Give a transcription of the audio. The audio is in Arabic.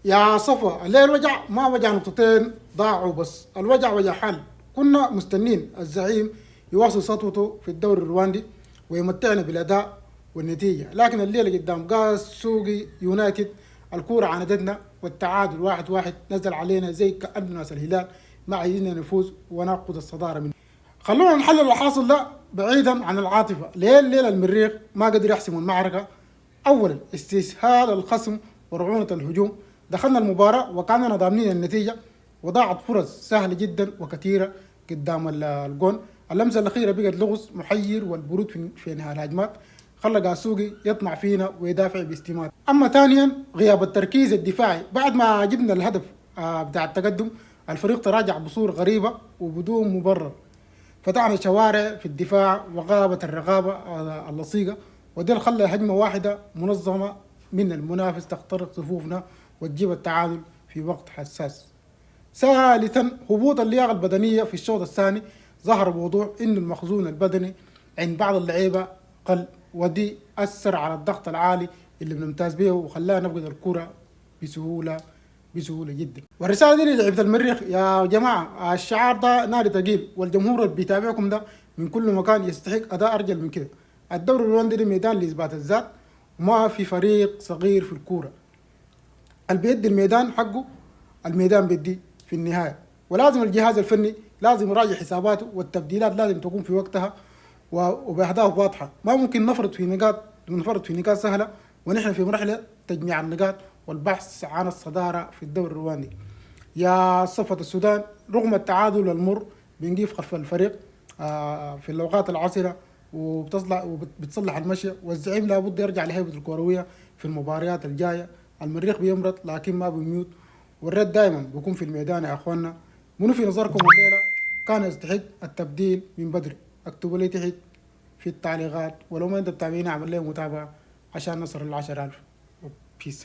يا صفا الليل الوجع ما وجع نقطتين ضاعوا، بس الوجع وجع حل. كنا مستنين الزعيم يواصل سطوته في الدوري الرواندي ويمتعنا بالاداء والنتيجه، لكن الليله قدام قاس سوقي يونايتد الكوره عاندتنا والتعادل 1-1 نزل علينا زي كأنه ناس الهلال ما عايزين نفوز وناخذ الصداره منه. خلونا نحلل الحاصل ده بعيدا عن العاطفه. ليه الليله المريخ ما قدر يحسم المعركه؟ اولا استسهال الخصم ورعونه الهجوم، دخلنا المباراه وكاننا ضامنين النتيجه وضاعت فرص سهله جدا وكثيره قدام الجون. اللمسه الاخيره بقت لغز محير، والبرود في انهاء الهجمات خلى قاسوقي يطمع فينا ويدافع باستماتة. اما ثانيا غياب التركيز الدفاعي، بعد ما جبنا الهدف بتاع التقدم الفريق تراجع بصوره غريبه وبدون مبرر. فتحنا شوارع في الدفاع وغابت الرقابه اللصيقه، وده اللي خلى هجمه واحده منظمه من المنافس تخترق صفوفنا وتجيب التعادل في وقت حساس. ثالثا هبوط اللياقه البدنيه في الشوط الثاني، ظهر بوضوح انه المخزون البدني عند بعض اللعيبه قل، ودي اثر على الضغط العالي اللي بنمتاز به وخلانا نفقد الكره بسهوله جدا. والرساله دي للعيبه المريخ يا جماعه، الشعار ده نادي ثقيل والجمهور اللي بيتابعكم ده من كل مكان يستحق اداء ارجل من كده. الدوري الرواندي ميدان لاثبات الذات، وما في فريق صغير في الكوره اللي بيدي الميدان حقه، الميدان بيدي في النهايه. ولازم الجهاز الفني لازم يراجع حساباته، والتبديلات لازم تكون في وقتها وبأهداف واضحه. ما ممكن نفرط في نقاط سهله ونحن في مرحله تجميع النقاط والبحث عن الصداره في الدوري الرواندي. يا صفة السودان رغم التعادل المر بنقيف خلف الفريق في الاوقات العصره وبتصلح المشي، والزعيم لابد يرجع لهيبته الكرويه في المباريات الجايه. المريخ بيمرض لكن ما بيموت، والرد دائما بيكون في الميدان يا اخواننا. منو في نظركم الليله كان يستحق التبديل من بدري؟ اكتبوا لي تحت في التعليقات، ولو ما انت متابعين اعمل لي متابعه عشان نصل ال10,000. بيس.